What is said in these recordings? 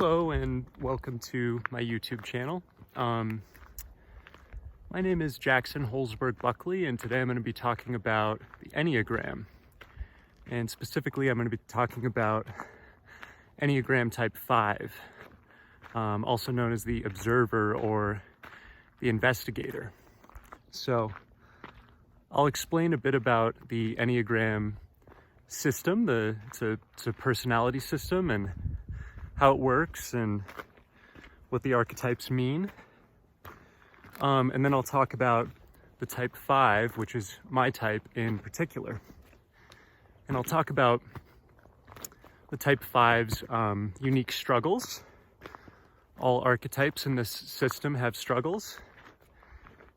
Hello and welcome to my YouTube channel. My name is Jackson Holzberg Buckley, and today I'm going to be talking about the Enneagram. And specifically, I'm going to be talking about Enneagram Type 5, also known as the Observer or the Investigator. So I'll explain a bit about the Enneagram system. It's a personality system and how it works and what the archetypes mean. And then I'll talk about the type 5, which is my type in particular. And I'll talk about the type 5's unique struggles. All archetypes in this system have struggles.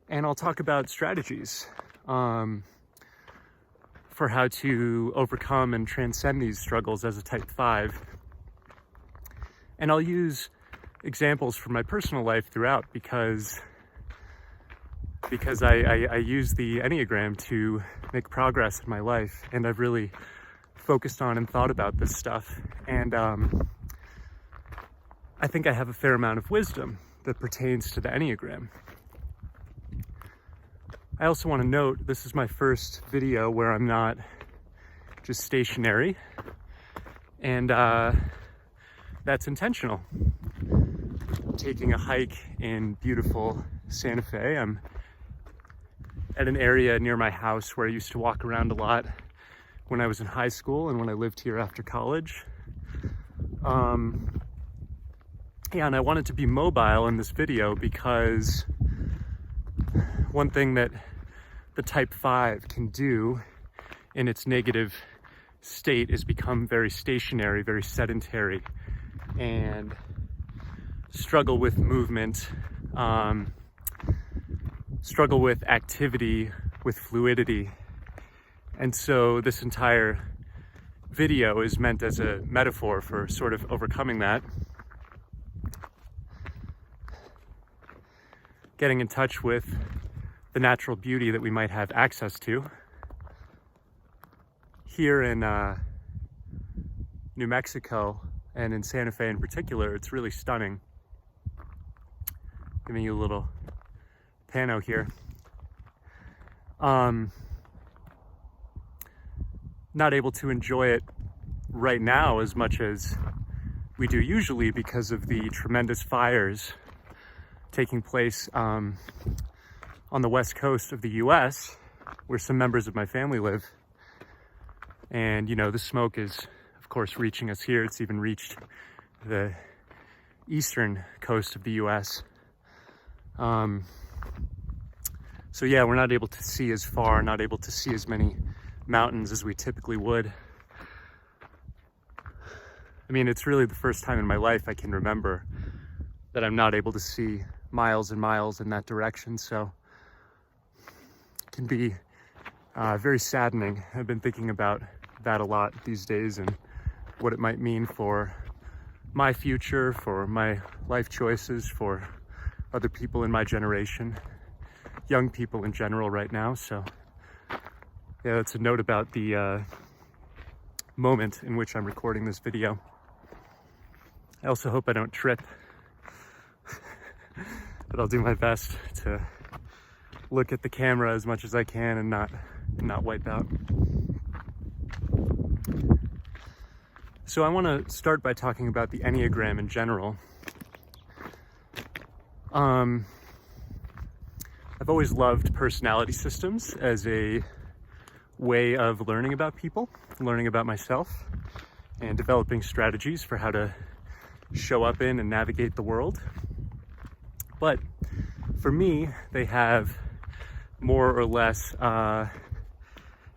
And I'll talk about strategies for how to overcome and transcend these struggles as a type 5. And I'll use examples from my personal life throughout because I use the Enneagram to make progress in my life, and I've really focused on and thought about this stuff. And I think I have a fair amount of wisdom that pertains to the Enneagram. I also want to note this is my first video where I'm not just stationary, and that's intentional. I'm taking a hike in beautiful Santa Fe. I'm at an area near my house where I used to walk around a lot when I was in high school and when I lived here after college. And I wanted to be mobile in this video because one thing that the type 5 can do in its negative state is become very stationary, very sedentary, and struggle with movement, struggle with activity, with fluidity. And so this entire video is meant as a metaphor for sort of overcoming that. Getting in touch with the natural beauty that we might have access to. Here in New Mexico, and in Santa Fe in particular, it's really stunning. Giving you a little pano here. Not able to enjoy it right now as much as we do usually because of the tremendous fires taking place on the west coast of the US, where some members of my family live. And you know, the smoke is of course reaching us here. It's even reached the eastern coast of the US. So yeah, we're not able to see as far, not able to see as many mountains as we typically would. I mean, it's really the first time in my life I can remember that I'm not able to see miles and miles in that direction. So it can be very saddening. I've been thinking about that a lot these days and what it might mean for my future, for my life choices, for other people in my generation, young people in general right now. So yeah, that's a note about the moment in which I'm recording this video. I also hope I don't trip, but I'll do my best to look at the camera as much as I can and not wipe out. So I want to start by talking about the Enneagram in general. I've always loved personality systems as a way of learning about people, learning about myself, and developing strategies for how to show up in and navigate the world. But for me, they have more or less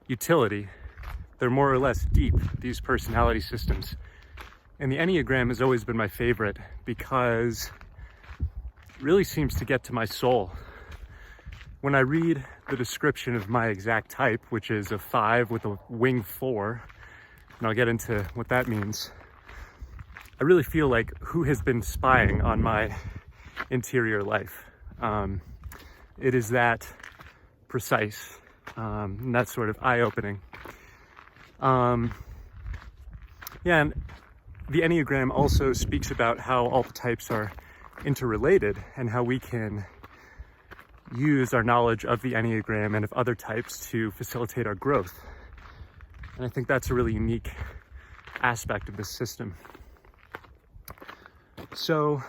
utility. They're more or less deep, these personality systems. And the Enneagram has always been my favorite because it really seems to get to my soul. When I read the description of my exact type, which is a 5 with a wing 4, and I'll get into what that means, I really feel like who has been spying on my interior life. It is that precise, and that's sort of eye-opening. Yeah, and the Enneagram also speaks about how all the types are interrelated and how we can use our knowledge of the Enneagram and of other types to facilitate our growth. And I think that's a really unique aspect of this system. So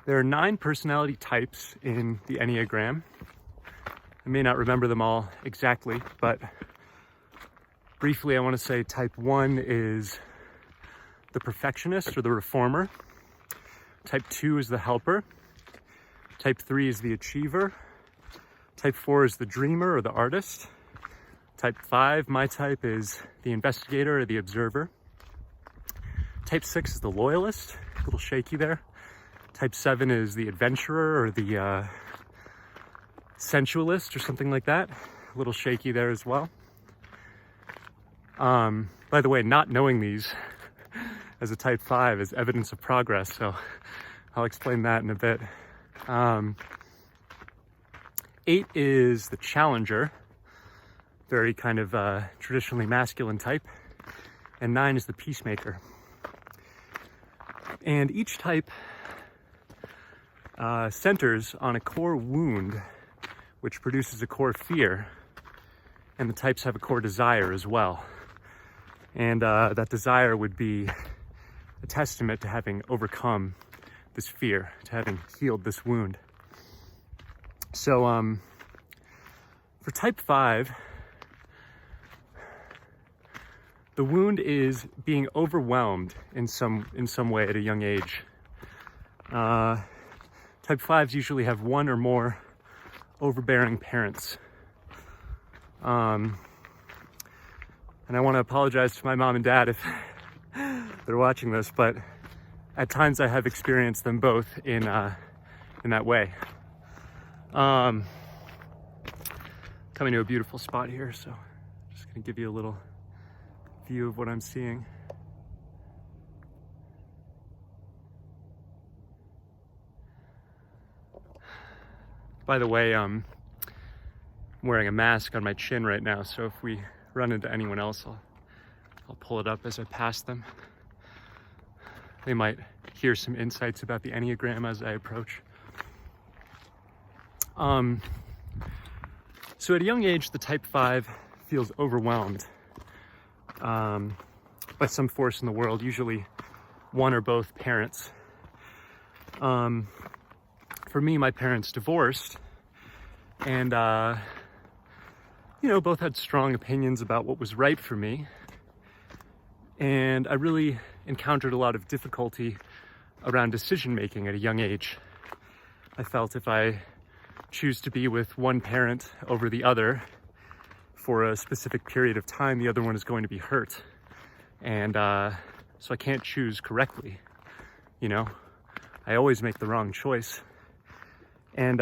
there are 9 personality types in the Enneagram. I may not remember them all exactly, but briefly I want to say type 1 is the perfectionist or the reformer. Type 2 is the helper. Type 3 is the achiever. Type 4 is the dreamer or the artist. Type 5, my type, is the investigator or the observer. Type 6 is the loyalist, a little shaky there. Type 7 is the adventurer or the sensualist or something like that, a little shaky there as well. By the way, not knowing these as a type 5 is evidence of progress, so I'll explain that in a bit. 8 is the challenger, very kind of traditionally masculine type, and 9 is the peacemaker. And each type centers on a core wound, which produces a core fear, and the types have a core desire as well. And that desire would be a testament to having overcome this fear, to having healed this wound. So for type 5, the wound is being overwhelmed in some way at a young age. Type 5s usually have one or more overbearing parents. And I want to apologize to my mom and dad if they're watching this, but at times I have experienced them both in that way. Coming to a beautiful spot here, so I'm just gonna give you a little view of what I'm seeing. By the way, I'm wearing a mask on my chin right now, so if we run into anyone else, I'll pull it up as I pass them. They might hear some insights about the Enneagram as I approach. So at a young age, the type 5 feels overwhelmed by some force in the world, usually one or both parents. For me, my parents divorced, and both had strong opinions about what was right for me. And I really encountered a lot of difficulty around decision making at a young age. I felt if I choose to be with one parent over the other for a specific period of time, the other one is going to be hurt. And so I can't choose correctly. I always make the wrong choice. And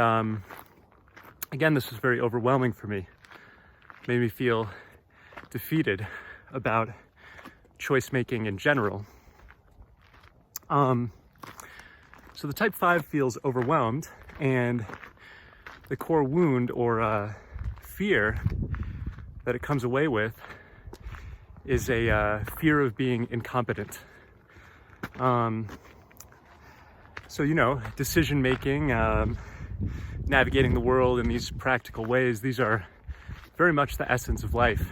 again, this was very overwhelming for me. It made me feel defeated about choice making in general. So the type 5 feels overwhelmed, and the core wound or fear that it comes away with is a fear of being incompetent. Decision making, navigating the world in these practical ways, these are very much the essence of life.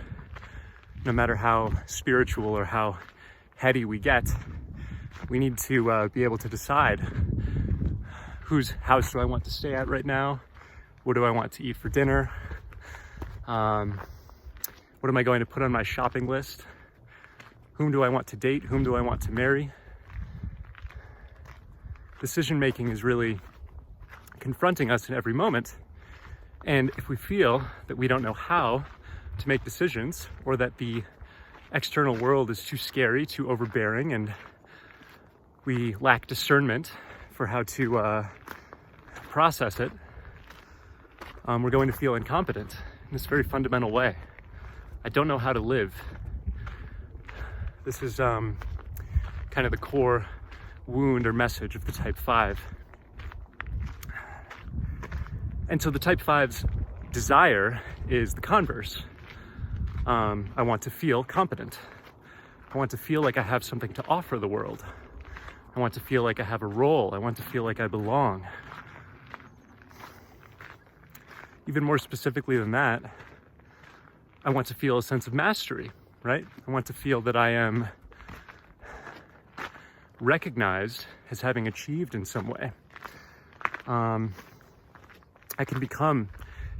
No matter how spiritual or how heady we get, we need to be able to decide whose house do I want to stay at right now? What do I want to eat for dinner? What am I going to put on my shopping list? Whom do I want to date? Whom do I want to marry? Decision making is really confronting us in every moment. And if we feel that we don't know how to make decisions, or that the external world is too scary, too overbearing, and we lack discernment for how to process it, we're going to feel incompetent in this very fundamental way. I don't know how to live. This is kind of the core wound or message of the type 5. And so the type 5's desire is the converse. I want to feel competent. I want to feel like I have something to offer the world. I want to feel like I have a role. I want to feel like I belong. Even more specifically than that, I want to feel a sense of mastery, right? I want to feel that I am recognized as having achieved in some way. I can become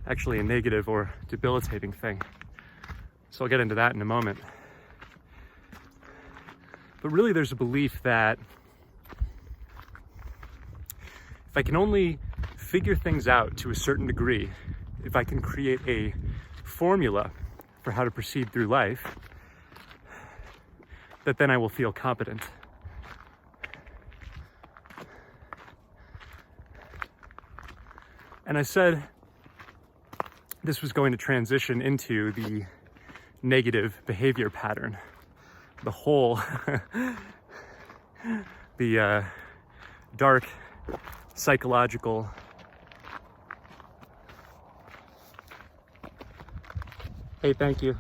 actually a negative or debilitating thing. So I'll get into that in a moment. But really there's a belief that if I can only figure things out to a certain degree, if I can create a formula for how to proceed through life, that then I will feel competent. And I said this was going to transition into the negative behavior pattern, the whole, the dark psychological Hey, thank you. Hey,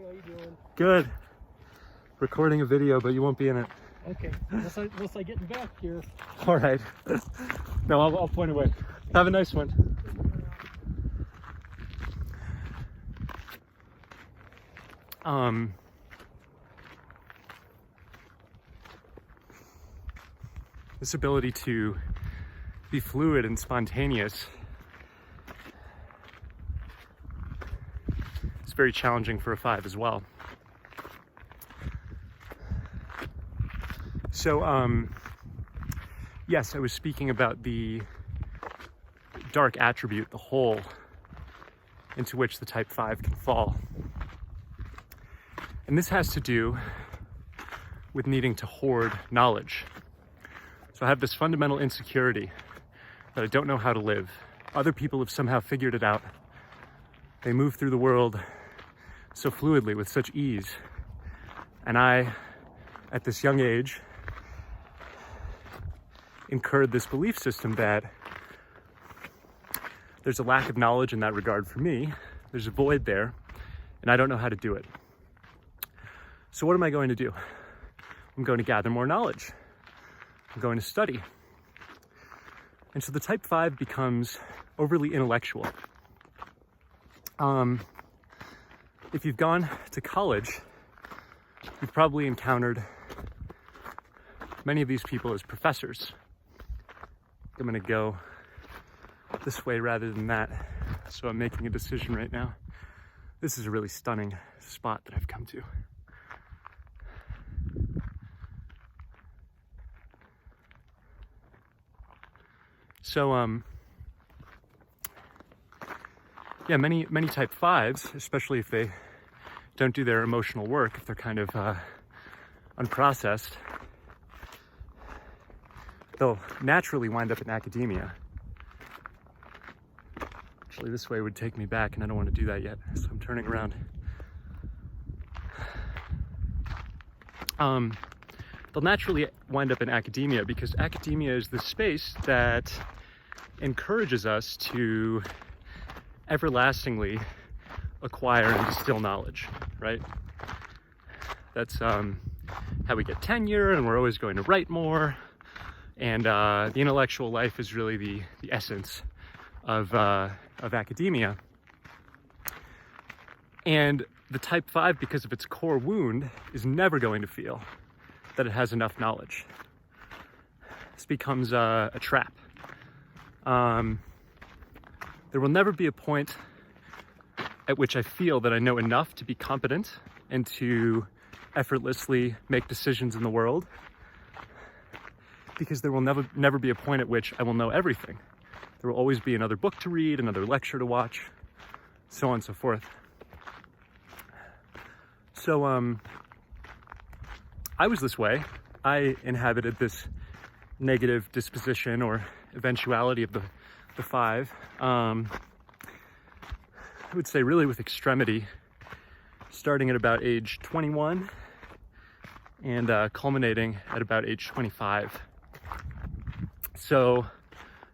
how you doing? Good. Recording a video, but you won't be in it. Okay, unless I get back here. All right. No, I'll point away. Have a nice one. This ability to be fluid and spontaneous is very challenging for a 5 as well. So, yes, I was speaking about the dark attribute, the hole into which the type 5 can fall. And this has to do with needing to hoard knowledge. So I have this fundamental insecurity that I don't know how to live. Other people have somehow figured it out. They move through the world so fluidly, with such ease. And I, at this young age, incurred this belief system that there's a lack of knowledge in that regard for me. There's a void there, and I don't know how to do it. So what am I going to do? I'm going to gather more knowledge. I'm going to study. And so the type 5 becomes overly intellectual. If you've gone to college, you've probably encountered many of these people as professors. I'm gonna go this way rather than that, so I'm making a decision right now. This is a really stunning spot that I've come to. So, yeah, many type 5s, especially if they don't do their emotional work, if they're kind of unprocessed, they'll naturally wind up in academia. Actually, this way would take me back, and I don't want to do that yet, so I'm turning around. They'll naturally wind up in academia because academia is the space that encourages us to everlastingly acquire and distill knowledge, right? That's how we get tenure, and we're always going to write more. And the intellectual life is really the essence of academia. And the type 5, because of its core wound, is never going to feel that it has enough knowledge. This becomes a trap. There will never be a point at which I feel that I know enough to be competent and to effortlessly make decisions in the world, because there will never be a point at which I will know everything. There will always be another book to read, another lecture to watch, so on and so forth. So, I was this way. I inhabited this negative disposition or eventuality of the 5. I would say really with extremity, starting at about age 21 and culminating at about age 25. So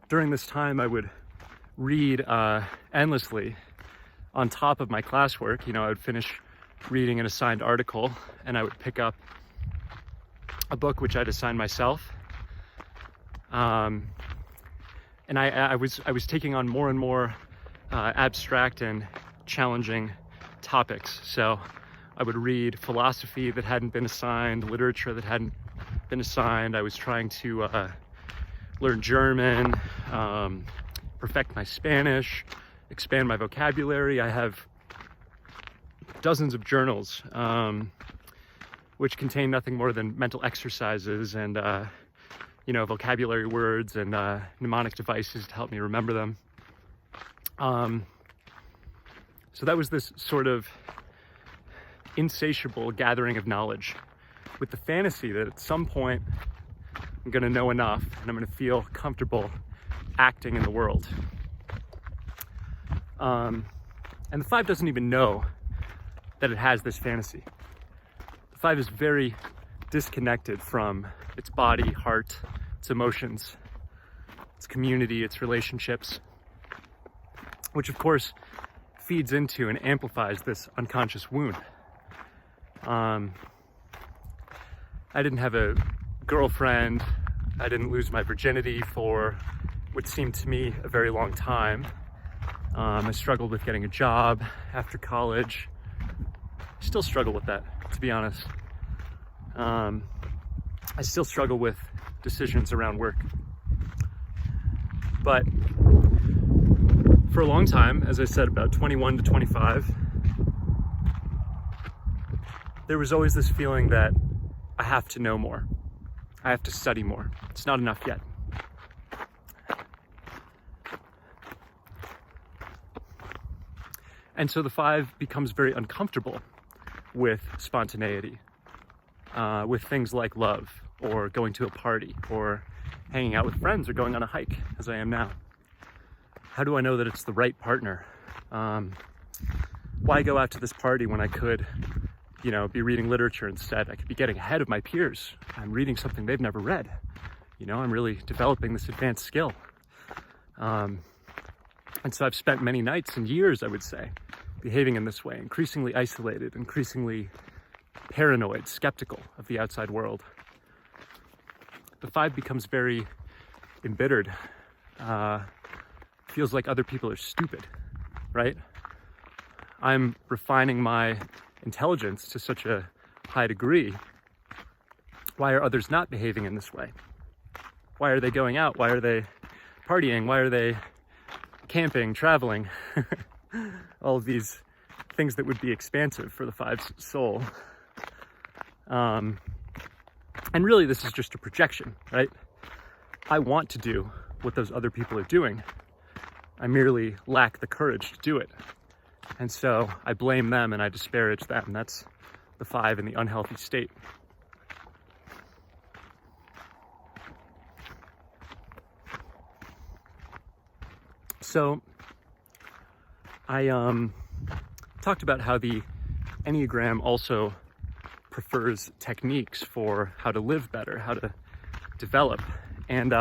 during this time, I would read endlessly on top of my classwork. You know, I would finish reading an assigned article, and I would pick up a book which I'd assigned myself. And I was taking on more and more abstract and challenging topics. So I would read philosophy that hadn't been assigned, literature that hadn't been assigned. I was trying to learn German, perfect my Spanish, expand my vocabulary. I have dozens of journals which contain nothing more than mental exercises and vocabulary words and mnemonic devices to help me remember them. So that was this sort of insatiable gathering of knowledge, with the fantasy that at some point I'm going to know enough and I'm going to feel comfortable acting in the world. And the 5 doesn't even know that it has this fantasy. The 5 is very disconnected from its body, heart, its emotions, its community, its relationships, which of course feeds into and amplifies this unconscious wound. I didn't have a girlfriend. I didn't lose my virginity for what seemed to me a very long time. I struggled with getting a job after college. I still struggle with that, to be honest. I still struggle with decisions around work. But for a long time, as I said, about 21 to 25, there was always this feeling that I have to know more. I have to study more. It's not enough yet. And so the 5 becomes very uncomfortable with spontaneity, with things like love, or going to a party, or hanging out with friends, or going on a hike, as I am now. How do I know that it's the right partner? Why go out to this party when I could, be reading literature instead? I could be getting ahead of my peers. I'm reading something they've never read. I'm really developing this advanced skill. And so I've spent many nights and years, I would say, behaving in this way, increasingly isolated, increasingly paranoid, skeptical of the outside world. The 5 becomes very embittered. Feels like other people are stupid, right? I'm refining my intelligence to such a high degree. Why are others not behaving in this way? Why are they going out? Why are they partying? Why are they camping, traveling? All of these things that would be expansive for the 5's soul. And really, this is just a projection, right? I want to do what those other people are doing. I merely lack the courage to do it. And so I blame them and I disparage them. That's the 5 in the unhealthy state. So I talked about how the Enneagram also prefers techniques for how to live better, how to develop. And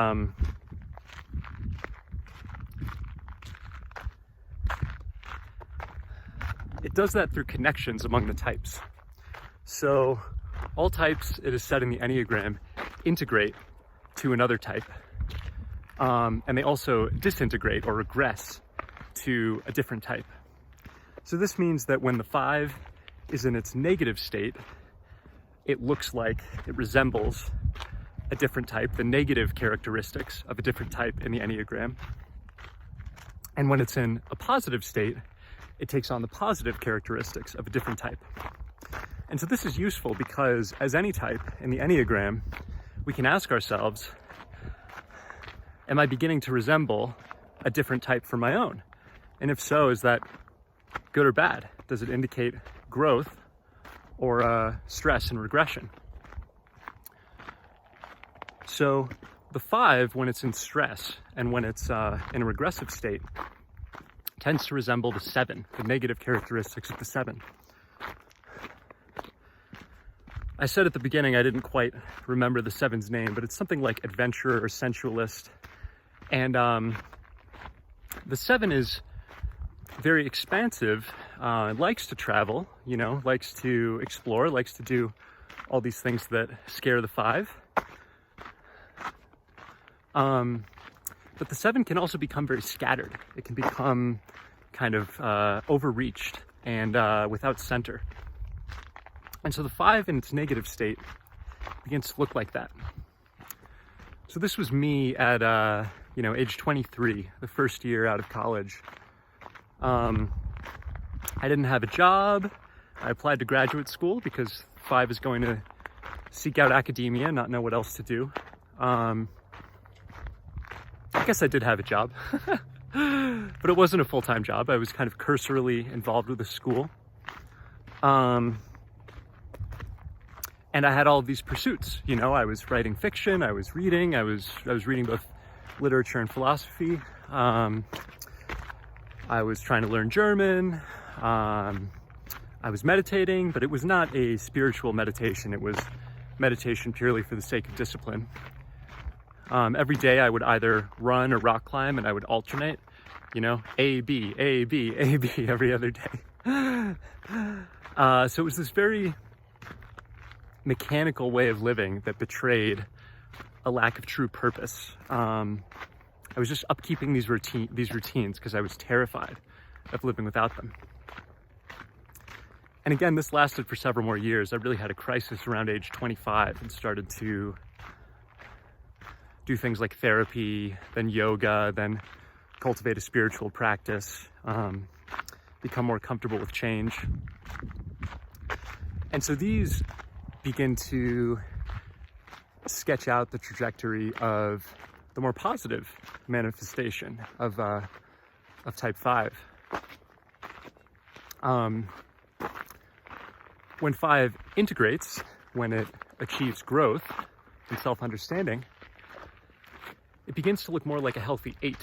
it does that through connections among the types. So all types, it is said in the Enneagram, integrate to another type. And they also disintegrate or regress to a different type. So this means that when the 5 is in its negative state, it looks like it resembles a different type, the negative characteristics of a different type in the Enneagram. And when it's in a positive state, it takes on the positive characteristics of a different type. And so this is useful because as any type in the Enneagram, we can ask ourselves, am I beginning to resemble a different type from my own? And if so, is that good or bad? Does it indicate growth or stress and regression? So the 5, when it's in stress and when it's in a regressive state, tends to resemble the 7, the negative characteristics of the 7. I said at the beginning I didn't quite remember the 7's name, but it's something like adventurer or sensualist. And the 7 is very expansive likes to travel, you know, likes to explore, likes to do all these things that scare the 5. But the 7 can also become very scattered. It can become kind of overreached and without center. And so the 5 in its negative state begins to look like that. So this was me at, age 23, the first year out of college. I didn't have a job. I applied to graduate school because 5 is going to seek out academia, not know what else to do. I guess I did have a job, but it wasn't a full-time job. I was kind of cursorily involved with the school. And I had all of these pursuits, you know, I was writing fiction, I was reading both literature and philosophy. I was trying to learn German. I was meditating, but it was not a spiritual meditation. It was meditation purely for the sake of discipline. Every day I would either run or rock climb, and I would alternate, you know, A, B, A, B, A, B every other day. So it was this very mechanical way of living that betrayed a lack of true purpose. I was just upkeeping these routines because I was terrified of living without them. And again, this lasted for several more years. I really had a crisis around age 25 and started to do things like therapy, then yoga, then cultivate a spiritual practice, become more comfortable with change. And so these begin to sketch out the trajectory of the more positive manifestation of type 5. When 5 integrates, when it achieves growth and self-understanding, it begins to look more like a healthy 8.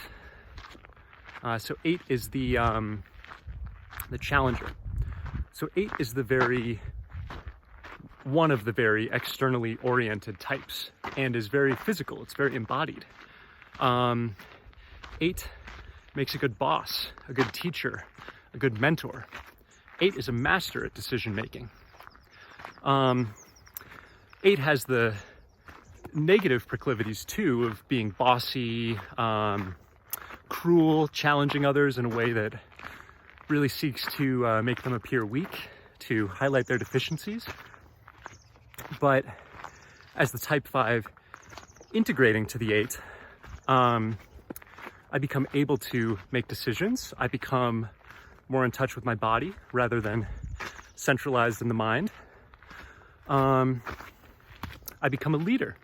So 8 is the challenger. So 8 is one of the very externally oriented types and is very physical. It's very embodied. 8 makes a good boss, a good teacher, a good mentor. 8 is a master at decision making. 8 has the negative proclivities too of being bossy, cruel, challenging others in a way that really seeks to make them appear weak, to highlight their deficiencies. But as the type 5 integrating to the 8, I become able to make decisions. I become more in touch with my body rather than centralized in the mind. I become a leader.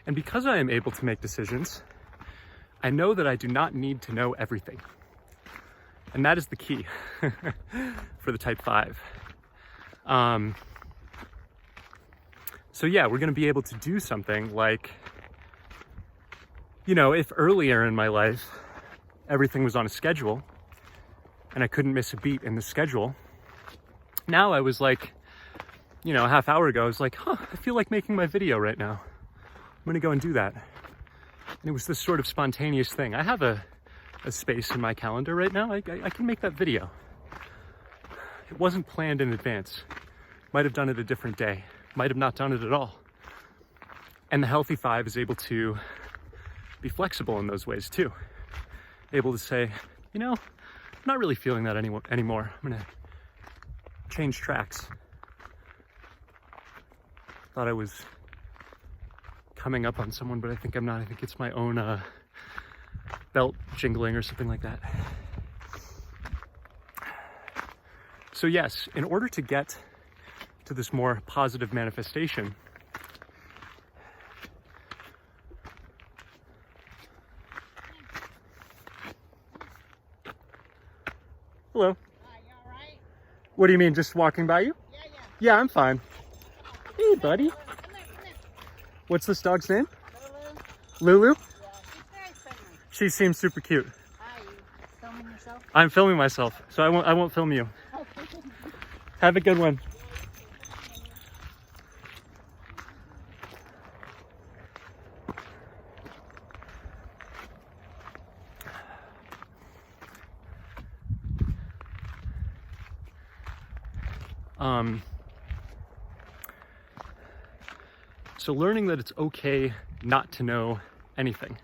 And because I am able to make decisions, I know that I do not need to know everything. And that is the key for the type 5. So yeah, we're going to be able to do something like, you know, if earlier in my life, everything was on a schedule and I couldn't miss a beat in the schedule. Now I was like, you know, a half hour ago, I was like, I feel like making my video right now. I'm going to go and do that. And it was this sort of spontaneous thing. I have a space in my calendar right now. I can make that video. It wasn't planned in advance. Might have done it a different day. Might have not done it at all. And the healthy 5 is able to be flexible in those ways too. Able to say, you know, I'm not really feeling that anymore. I'm going to change tracks. Thought I was coming up on someone, but I think I'm not. I think it's my own belt jingling or something like that. So yes, in order to get to this more positive manifestation, hello. You all right? What do you mean, just walking by you? Yeah. Yeah, I'm fine. Hey, buddy. Come here. What's this dog's name? Lulu? Lulu? Yeah, she's very friendly. She seems super cute. Hi, you filming yourself? I'm filming myself, so I won't film you. Have a good one. So learning that it's okay not to know anything,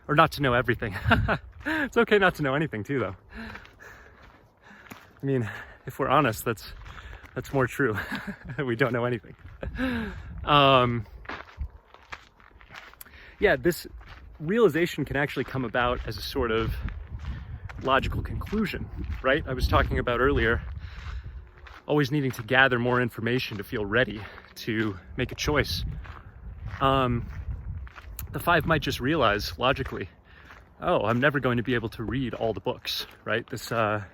or not to know everything. It's okay not to know anything too, though. I mean, if we're honest, that's more true. We don't know anything. Yeah, this realization can actually come about as a sort of logical conclusion, right? I was talking about earlier, always needing to gather more information to feel ready to make a choice. The 5 might just realize logically, oh, I'm never going to be able to read all the books, right? This is a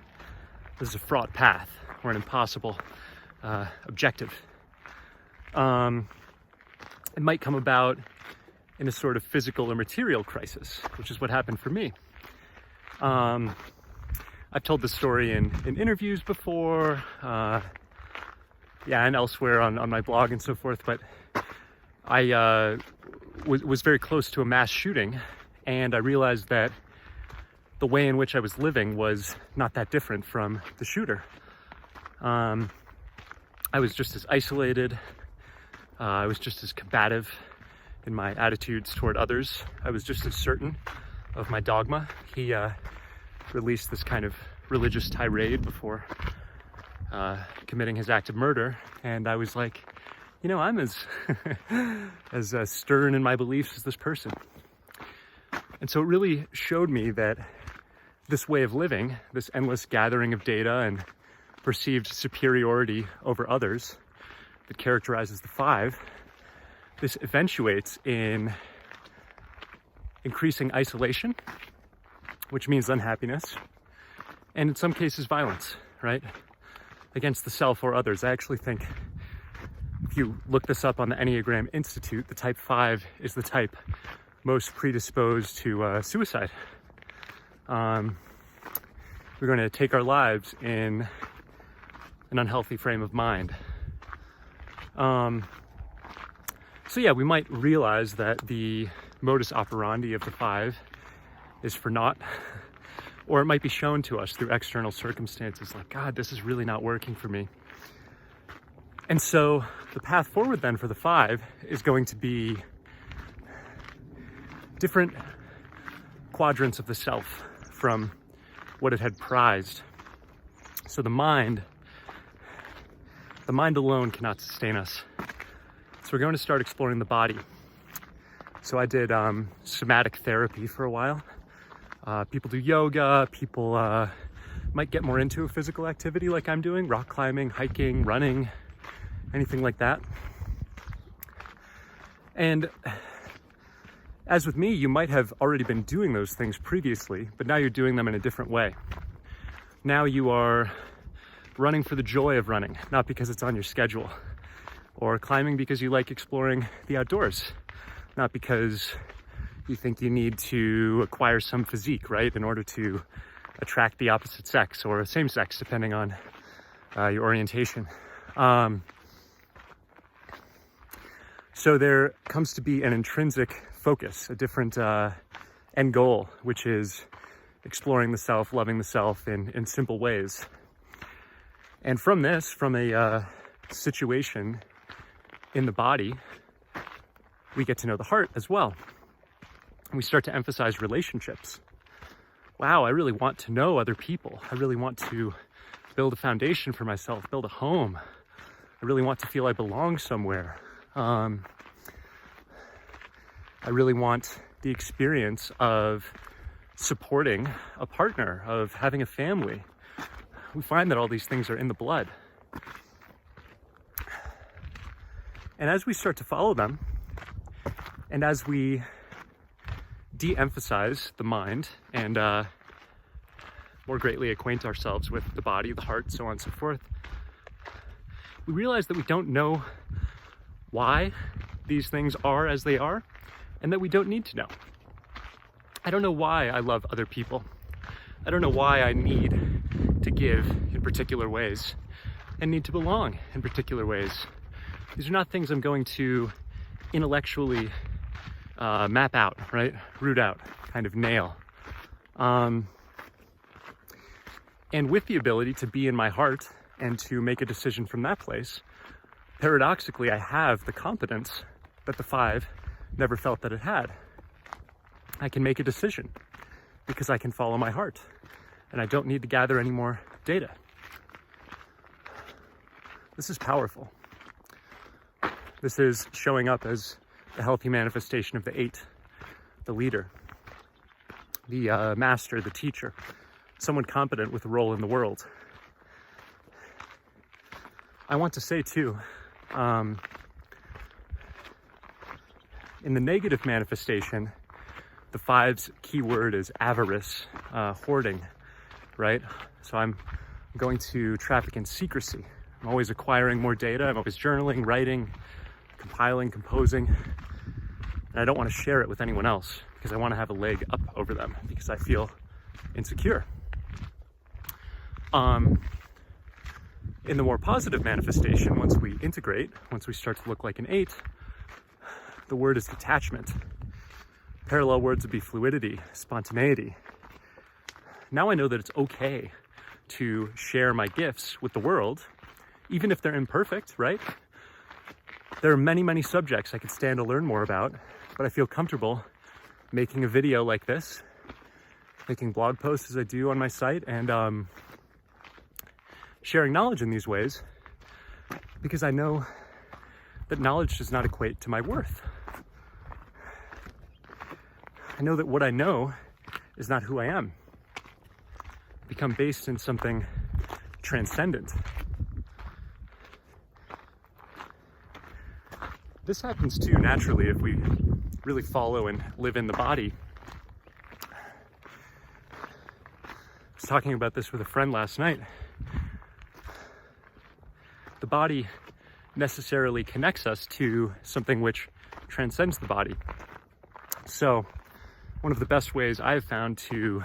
fraught path or an impossible objective. It might come about in a sort of physical or material crisis, which is what happened for me. I've told this story in interviews before, and elsewhere on my blog and so forth, but I was very close to a mass shooting, and I realized that the way in which I was living was not that different from the shooter. I was just as isolated, I was just as combative in my attitudes toward others. I was just as certain of my dogma. He released this kind of religious tirade before committing his act of murder, and I was like, you know, I'm as stern in my beliefs as this person. And so it really showed me that this way of living, this endless gathering of data and perceived superiority over others that characterizes the 5, this eventuates in increasing isolation, which means unhappiness, and in some cases violence, right? Against the self or others. I actually think if you look this up on the Enneagram Institute, the type 5 is the type most predisposed to suicide. We're going to take our lives in an unhealthy frame of mind. So yeah, we might realize that the modus operandi of the 5 is for naught, or it might be shown to us through external circumstances like, God, this is really not working for me. And so the path forward then for the 5 is going to be different quadrants of the self from what it had prized. So the mind alone cannot sustain us. So we're going to start exploring the body. So I did somatic therapy for a while. People do yoga, people might get more into a physical activity like I'm doing, rock climbing, hiking, running, anything like that. And as with me, you might have already been doing those things previously, but now you're doing them in a different way. Now you are running for the joy of running, not because it's on your schedule, or climbing because you like exploring the outdoors, not because you think you need to acquire some physique, right, in order to attract the opposite sex or same sex, depending on your orientation. So there comes to be an intrinsic focus, a different end goal, which is exploring the self, loving the self in simple ways. And from this, from a situation in the body, we get to know the heart as well. We start to emphasize relationships. Wow, I really want to know other people. I really want to build a foundation for myself, build a home. I really want to feel I belong somewhere. I really want the experience of supporting a partner, of having a family. We find that all these things are in the blood. And as we start to follow them, and as we de-emphasize the mind and more greatly acquaint ourselves with the body, the heart, so on and so forth, we realize that we don't know why these things are as they are, and that we don't need to know. I don't know why I love other people. I don't know why I need to give in particular ways and need to belong in particular ways. These are not things I'm going to intellectually map out, right? Root out, kind of nail. And with the ability to be in my heart and to make a decision from that place, paradoxically, I have the competence that the 5 never felt that it had. I can make a decision because I can follow my heart, and I don't need to gather any more data. This is powerful. This is showing up as a healthy manifestation of the 8, the leader, the master, the teacher, someone competent with a role in the world. I want to say too, in the negative manifestation, the 5's key word is avarice, hoarding, right? So I'm going to traffic in secrecy. I'm always acquiring more data. I'm always journaling, writing, compiling, composing. And I don't want to share it with anyone else because I want to have a leg up over them because I feel insecure. In the more positive manifestation, once we integrate, once we start to look like an 8, the word is detachment. Parallel words would be fluidity, spontaneity. Now I know that it's okay to share my gifts with the world, even if they're imperfect, right? There are many, many subjects I could stand to learn more about, but I feel comfortable making a video like this, making blog posts as I do on my site, and sharing knowledge in these ways, because I know that knowledge does not equate to my worth. I know that what I know is not who I am. I become based in something transcendent. This happens too naturally if we really follow and live in the body. I was talking about this with a friend last night. The body necessarily connects us to something which transcends the body. So one of the best ways I've found to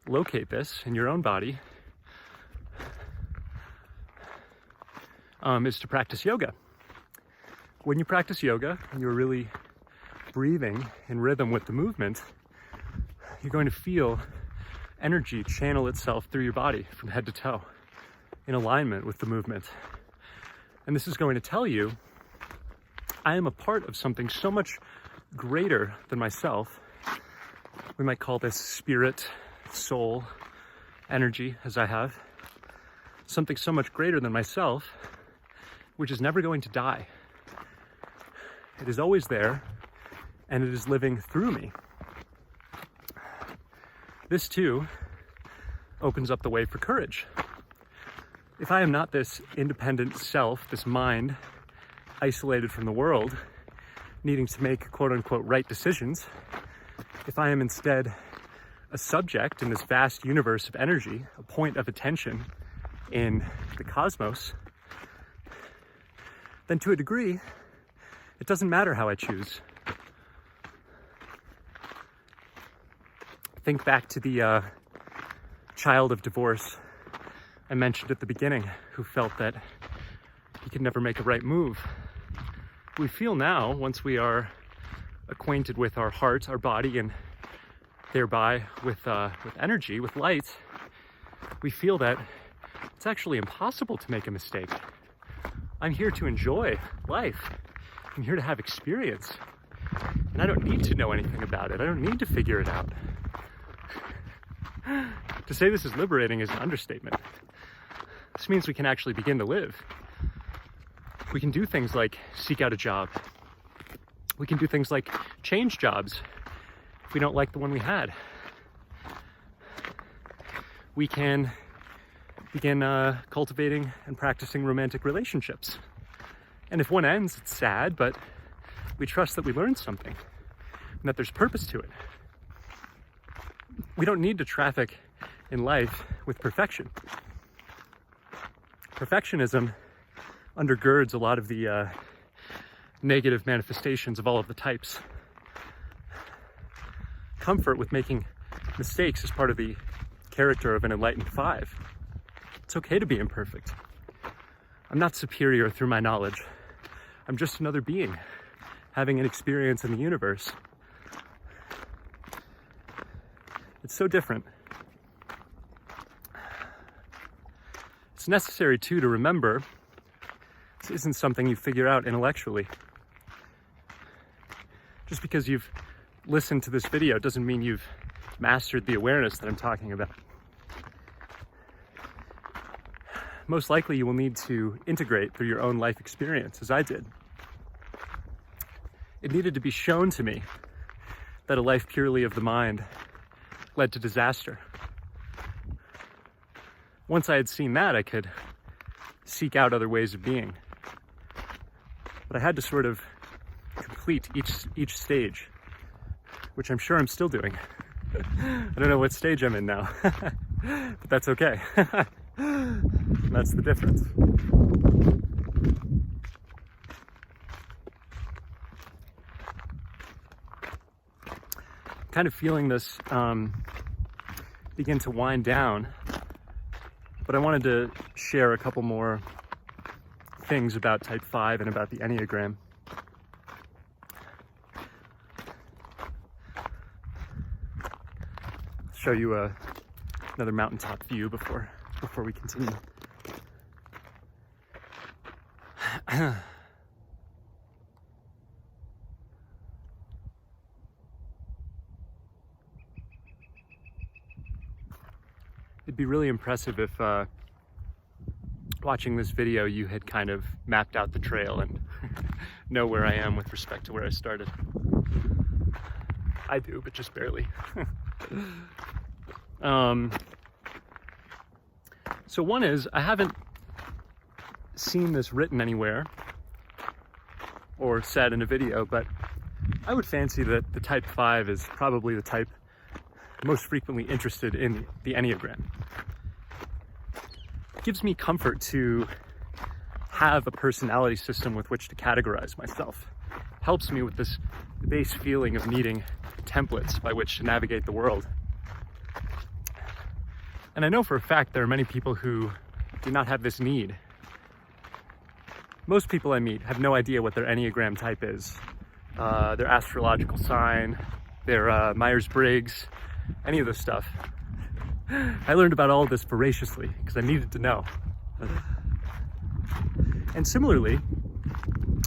locate this in your own body is to practice yoga. When you practice yoga and you're really breathing in rhythm with the movement, you're going to feel energy channel itself through your body from head to toe in alignment with the movement. And this is going to tell you, I am a part of something so much greater than myself. We might call this spirit, soul, energy, as I have. Something so much greater than myself, which is never going to die. It is always there, and it is living through me. This too opens up the way for courage. If I am not this independent self, this mind, isolated from the world, needing to make quote-unquote right decisions, if I am instead a subject in this vast universe of energy, a point of attention in the cosmos, then to a degree, it doesn't matter how I choose. Think back to the child of divorce I mentioned at the beginning, who felt that he could never make a right move. We feel now, once we are acquainted with our heart, our body, and thereby with energy, with light, we feel that it's actually impossible to make a mistake. I'm here to enjoy life. I'm here to have experience. And I don't need to know anything about it. I don't need to figure it out. To say this is liberating is an understatement. This means we can actually begin to live. We can do things like seek out a job. We can do things like change jobs if we don't like the one we had. We can begin cultivating and practicing romantic relationships. And if one ends, it's sad, but we trust that we learned something and that there's purpose to it. We don't need to traffic in life with perfection. Perfectionism undergirds a lot of the negative manifestations of all of the types. Comfort with making mistakes is part of the character of an enlightened 5. It's okay to be imperfect. I'm not superior through my knowledge. I'm just another being having an experience in the universe. It's so different. It's necessary too to remember this isn't something you figure out intellectually. Just because you've listened to this video doesn't mean you've mastered the awareness that I'm talking about. Most likely you will need to integrate through your own life experience, as I did. It needed to be shown to me that a life purely of the mind led to disaster. Once I had seen that, I could seek out other ways of being. But I had to sort of complete each stage, which I'm sure I'm still doing. I don't know what stage I'm in now, but that's okay. That's the difference. Kind of feeling this begin to wind down, but I wanted to share a couple more things about type 5 and about the Enneagram. Show you another mountaintop view before we continue. It'd be really impressive if watching this video you had kind of mapped out the trail and know where I am with respect to where I started. I do, but just barely. So one is, I haven't seen this written anywhere or said in a video, but I would fancy that the type 5 is probably the type most frequently interested in the Enneagram. It gives me comfort to have a personality system with which to categorize myself. Helps me with this base feeling of needing templates by which to navigate the world. And I know for a fact there are many people who do not have this need. Most people I meet have no idea what their Enneagram type is, their astrological sign, their Myers-Briggs, any of this stuff. I learned about all of this voraciously because I needed to know. And similarly,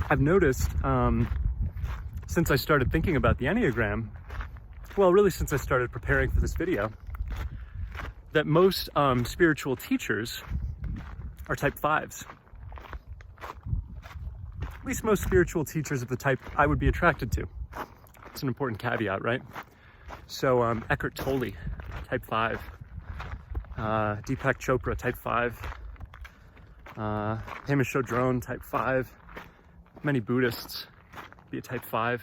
I've noticed since I started thinking about the Enneagram, well, really since I started preparing for this video, that most spiritual teachers are type 5s. At least most spiritual teachers of the type I would be attracted to. It's an important caveat, right? So Eckhart Tolle, type 5. Deepak Chopra, type 5. Hamish Chodron, type 5. Many Buddhists be a type 5.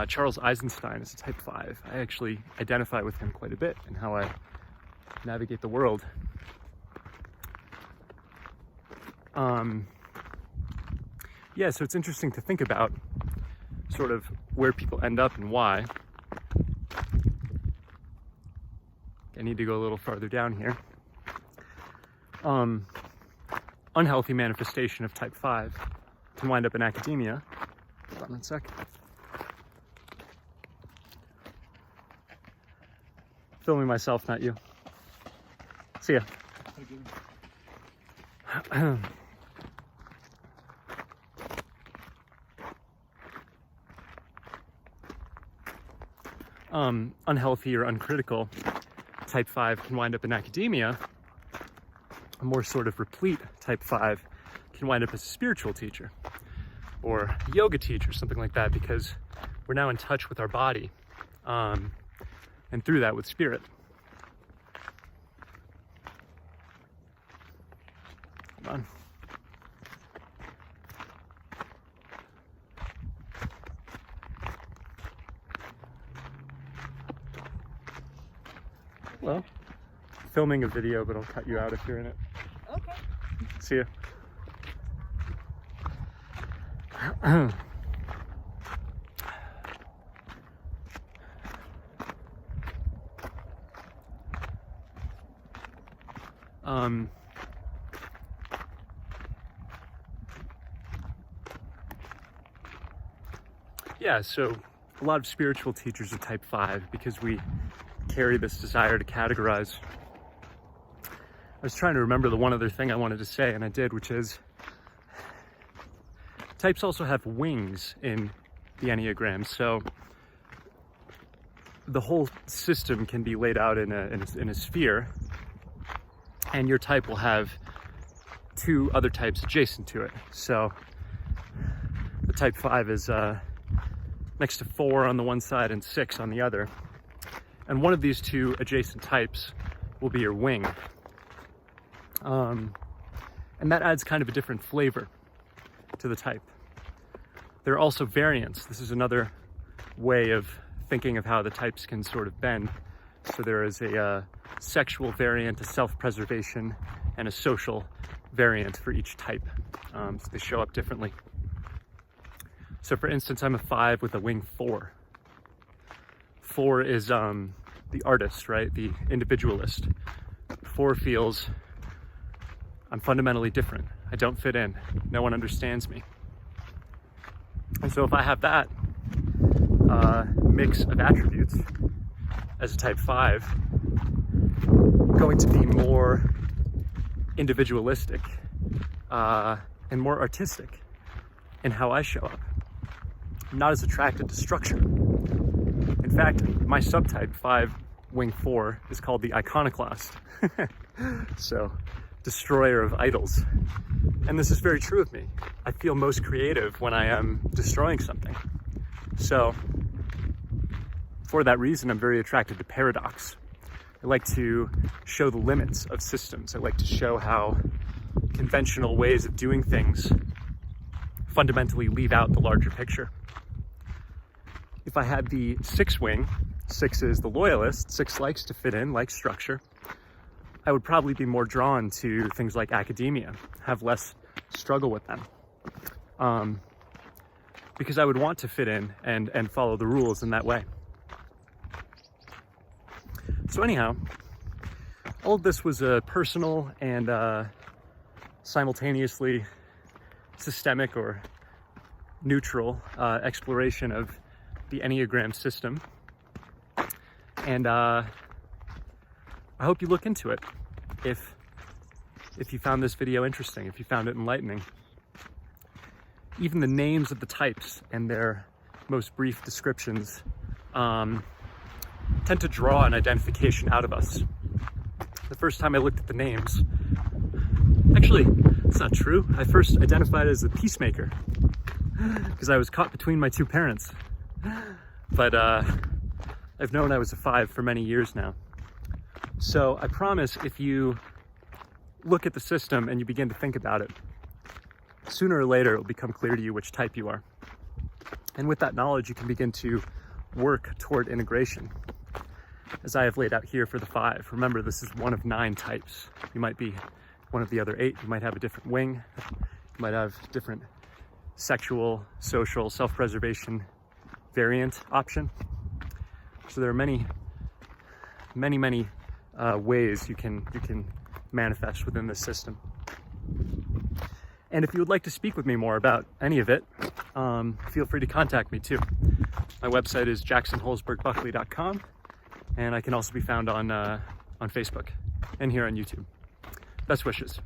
Charles Eisenstein is a type 5. I actually identify with him quite a bit in how I navigate the world. Yeah, so it's interesting to think about sort of where people end up and why. I need to go a little farther down here. Unhealthy manifestation of type 5 can wind up in academia. Hold on one sec. Filming myself, not you. See ya. Unhealthy or uncritical type 5 can wind up in academia. A more sort of replete type 5 can wind up as a spiritual teacher or a yoga teacher, something like that, because we're now in touch with our body. And through that with spirit. Come on. Well, filming a video, but I'll cut you out if you're in it. Okay. See ya. Yeah, so a lot of spiritual teachers are type 5 because we carry this desire to categorize. I was trying to remember the one other thing I wanted to say, and I did, which is types also have wings in the Enneagram. So the whole system can be laid out in a sphere, and your type will have two other types adjacent to it. So the type 5 is next to 4 on the one side and 6 on the other. And one of these two adjacent types will be your wing. And that adds kind of a different flavor to the type. There are also variants. This is another way of thinking of how the types can sort of bend. So there is a sexual variant, a self-preservation, and a social variant for each type. So they show up differently. So for instance, I'm a 5 with a wing 4. 4 is the artist, right? The individualist. 4 feels I'm fundamentally different. I don't fit in. No one understands me. And so if I have that mix of attributes as a type 5, I'm going to be more individualistic and more artistic in how I show up. I'm not as attracted to structure. In fact, my subtype 5 wing 4 is called the iconoclast. So, destroyer of idols. And this is very true of me. I feel most creative when I am destroying something. So, for that reason, I'm very attracted to paradox. I like to show the limits of systems. I like to show how conventional ways of doing things fundamentally leave out the larger picture. If I had the 6 wing, 6 is the loyalist, 6 likes to fit in, likes structure, I would probably be more drawn to things like academia, have less struggle with them. Because I would want to fit in and follow the rules in that way. So anyhow, all of this was a personal and simultaneously systemic or neutral exploration of the Enneagram system. And I hope you look into it if you found this video interesting, if you found it enlightening. Even the names of the types and their most brief descriptions tend to draw an identification out of us. The first time I looked at the names, actually, it's not true. I first identified as a peacemaker because I was caught between my two parents. But I've known I was a 5 for many years now. So I promise if you look at the system and you begin to think about it, sooner or later it will become clear to you which type you are. And with that knowledge, you can begin to work toward integration, as I have laid out here for the 5. Remember, this is one of 9 types. You might be one of the other 8. You might have a different wing. You might have different sexual, social, self-preservation variant option. So there are many ways you can manifest within this system. And if you would like to speak with me more about any of it, feel free to contact me too. My website is jacksonholzbergbuckley.com, and I can also be found on Facebook and here on YouTube. Best wishes.